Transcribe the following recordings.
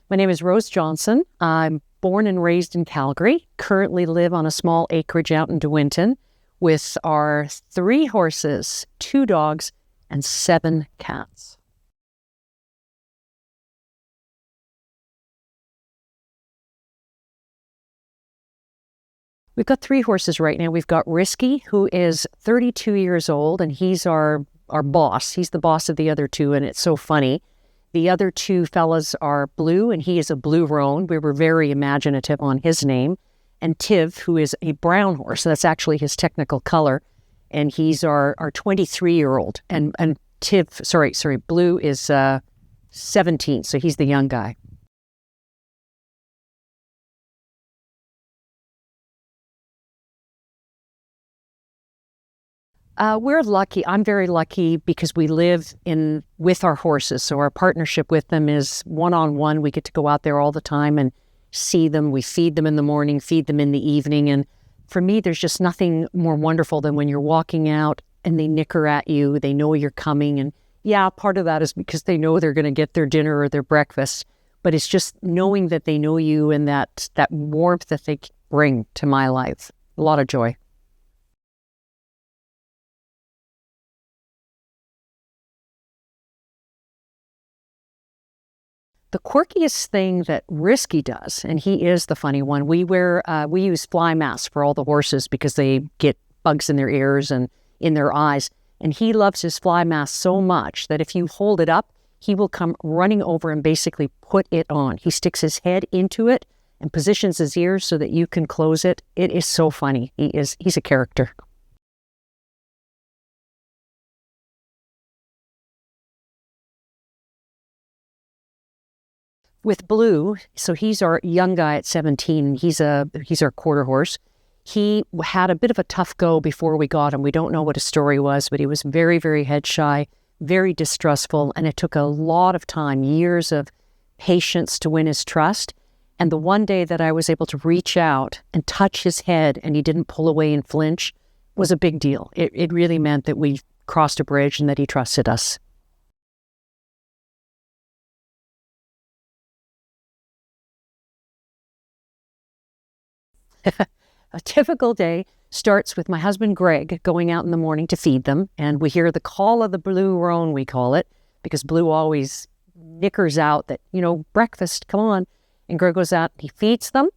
My name is Rose Johnson. I'm born and raised in Calgary, currently live on a small acreage out in De Winton with our 3 horses, 2 dogs, and 7 cats. We've got 3 horses right now. We've got Risky, who is 32 years old, and he's our boss. He's the boss of the other 2, and it's so funny. The other 2 fellas are Blue, and he is a blue roan. We were very imaginative on his name. And Tiv, who is a brown horse. That's actually his technical color. And he's our 23-year-old. And Tiv, Blue is 17, so he's the young guy. We're lucky. I'm very lucky because we live with our horses. So our partnership with them is one-on-one. We get to go out there all the time and see them. We feed them in the morning, feed them in the evening. And for me, there's just nothing more wonderful than when you're walking out and they nicker at you. They know you're coming. And yeah, part of that is because they know they're going to get their dinner or their breakfast. But it's just knowing that they know you and that warmth that they bring to my life. A lot of joy. The quirkiest thing that Risky does, and he is the funny one, we use fly masks for all the horses because they get bugs in their ears and in their eyes. And he loves his fly mask so much that if you hold it up, he will come running over and basically put it on. He sticks his head into it and positions his ears so that you can close it. It is so funny. He's a character. With Blue, so he's our young guy at 17. He's our quarter horse. He had a bit of a tough go before we got him. We don't know what his story was, but he was very, very head shy, very distrustful, and it took a lot of time, years of patience to win his trust. And the one day that I was able to reach out and touch his head and he didn't pull away and flinch was a big deal. It really meant that we crossed a bridge and that he trusted us. A typical day starts with my husband, Greg, going out in the morning to feed them. And we hear the call of the blue roan, we call it, because Blue always nickers out that, breakfast, come on. And Greg goes out, he feeds them,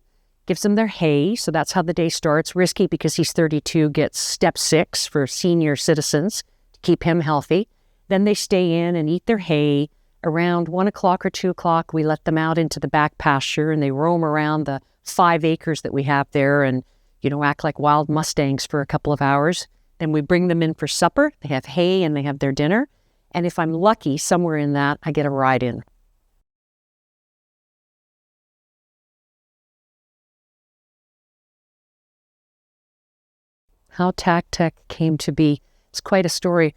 gives them their hay. So that's how the day starts. Risky, because he's 32, gets step 6 for senior citizens to keep him healthy. Then they stay in and eat their hay. Around 1 o'clock or 2 o'clock, we let them out into the back pasture and they roam around the 5 acres that we have there and, act like wild Mustangs for a couple of hours. Then we bring them in for supper. They have hay and they have their dinner. And if I'm lucky, somewhere in that, I get a ride in. How Tack-Tek came to be. It's quite a story.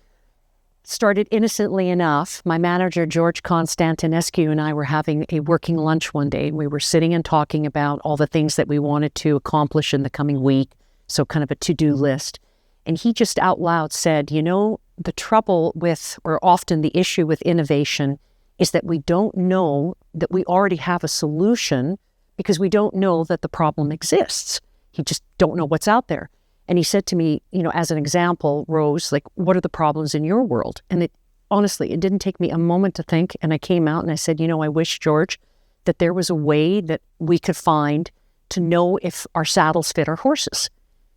Started innocently enough. My manager, George Constantinescu, and I were having a working lunch one day. We were sitting and talking about all the things that we wanted to accomplish in the coming week, so kind of a to-do list. And he just out loud said, the trouble with, or often the issue with innovation is that we don't know that we already have a solution because we don't know that the problem exists. You just don't know what's out there. And he said to me, as an example, Rose, like, what are the problems in your world? And honestly, it didn't take me a moment to think. And I came out and I said, I wish, George, that there was a way that we could find to know if our saddles fit our horses.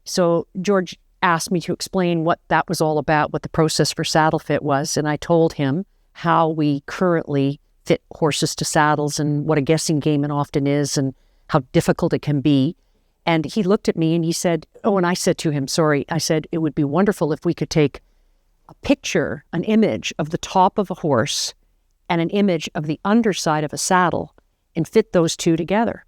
So George asked me to explain what that was all about, what the process for saddle fit was. And I told him how we currently fit horses to saddles and what a guessing game it often is and how difficult it can be. And he looked at me and he said, and I said to him, I said, it would be wonderful if we could take a picture, an image of the top of a horse and an image of the underside of a saddle and fit those two together.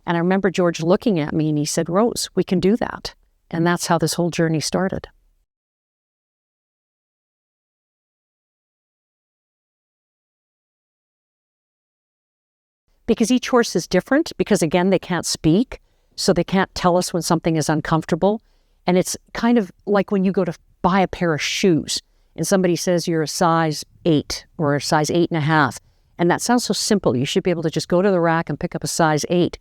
And I remember George looking at me and he said, Rose, we can do that. And that's how this whole journey started. Because each horse is different, because again, they can't speak. So they can't tell us when something is uncomfortable. And it's kind of like when you go to buy a pair of shoes and somebody says you're a size 8 or a size 8.5. And that sounds so simple. You should be able to just go to the rack and pick up a size 8.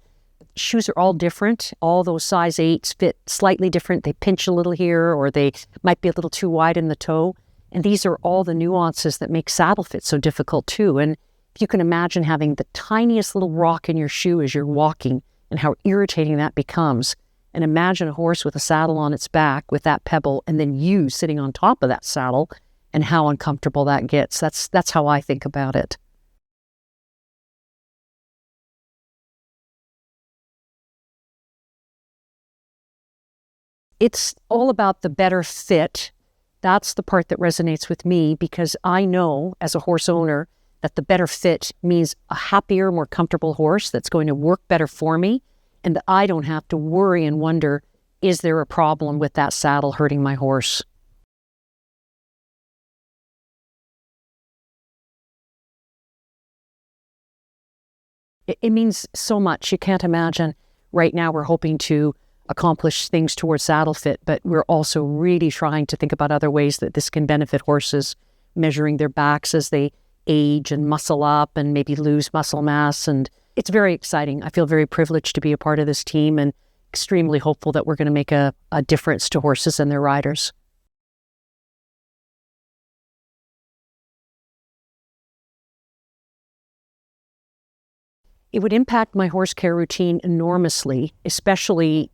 Shoes are all different. All those size 8s fit slightly different. They pinch a little here, or they might be a little too wide in the toe. And these are all the nuances that make saddle fit so difficult too. And if you can imagine having the tiniest little rock in your shoe as you're walking and how irritating that becomes. And imagine a horse with a saddle on its back with that pebble, and then you sitting on top of that saddle, and how uncomfortable that gets. That's how I think about it. It's all about the better fit. That's the part that resonates with me, because I know as a horse owner that the better fit means a happier, more comfortable horse that's going to work better for me, and that I don't have to worry and wonder, is there a problem with that saddle hurting my horse? It means so much. You can't imagine. Right now we're hoping to accomplish things towards saddle fit, but we're also really trying to think about other ways that this can benefit horses, measuring their backs as they age and muscle up and maybe lose muscle mass. And it's very exciting. I feel very privileged to be a part of this team, and extremely hopeful that we're going to make a difference to horses and their riders. It would impact my horse care routine enormously, especially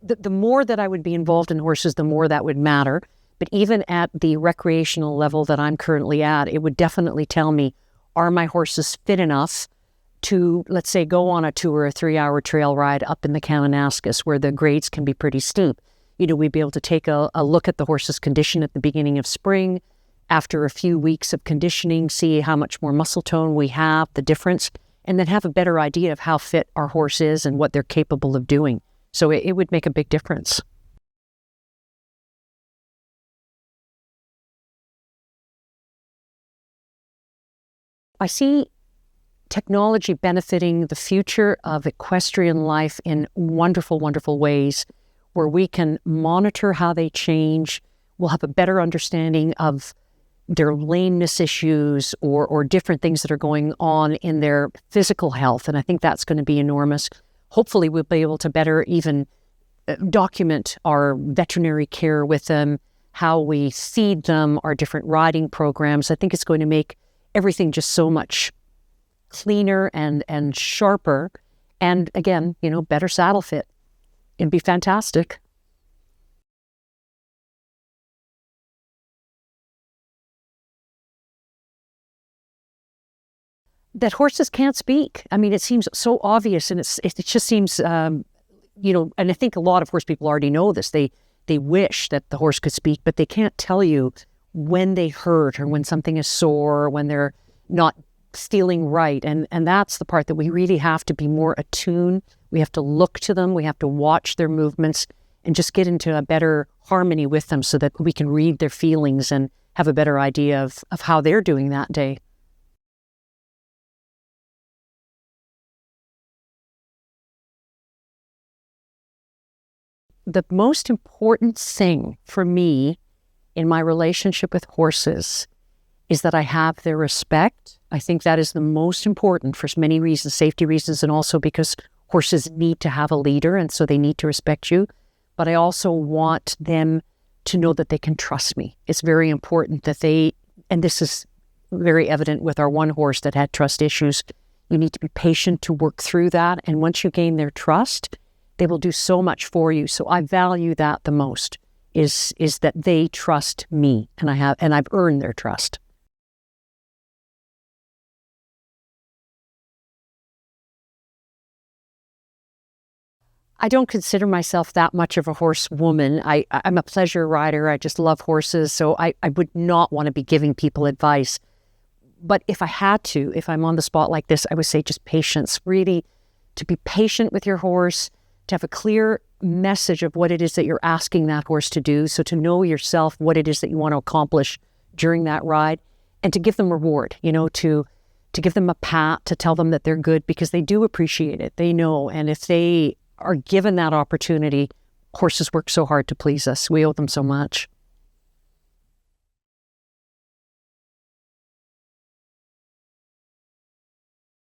the more that I would be involved in horses, the more that would matter. But even at the recreational level that I'm currently at, it would definitely tell me, are my horses fit enough to, let's say, go on a 2 or 3 hour trail ride up in the Kananaskis, where the grades can be pretty steep. We'd be able to take a look at the horse's condition at the beginning of spring, after a few weeks of conditioning, see how much more muscle tone we have, the difference, and then have a better idea of how fit our horse is and what they're capable of doing. So it would make a big difference. I see technology benefiting the future of equestrian life in wonderful, wonderful ways, where we can monitor how they change. We'll have a better understanding of their lameness issues or different things that are going on in their physical health. And I think that's going to be enormous. Hopefully we'll be able to better even document our veterinary care with them, how we feed them, our different riding programs. I think it's going to make everything just so much cleaner and sharper. And again, better saddle fit. It'd be fantastic. That horses can't speak. I mean, it seems so obvious, and it just seems, and I think a lot of horse people already know this. They wish that the horse could speak, but they can't tell you when they hurt or when something is sore, or when they're not feeling right. And that's the part that we really have to be more attuned. We have to look to them. We have to watch their movements and just get into a better harmony with them, so that we can read their feelings and have a better idea of how they're doing that day. The most important thing for me in my relationship with horses is that I have their respect. I think that is the most important for many reasons, safety reasons, and also because horses need to have a leader, and so they need to respect you. But I also want them to know that they can trust me. It's very important that and this is very evident with our one horse that had trust issues. You need to be patient to work through that. And once you gain their trust, they will do so much for you. So I value that the most, is that they trust me, and I've earned their trust. I don't consider myself that much of a horsewoman. I'm a pleasure rider. I just love horses. So I would not want to be giving people advice. But if I had to, if I'm on the spot like this, I would say just patience. Really, to be patient with your horse, to have a clear message of what it is that you're asking that horse to do. So to know yourself what it is that you want to accomplish during that ride, and to give them reward, to give them a pat, to tell them that they're good, because they do appreciate it. They know. And if they are given that opportunity, horses work so hard to please us. We owe them so much.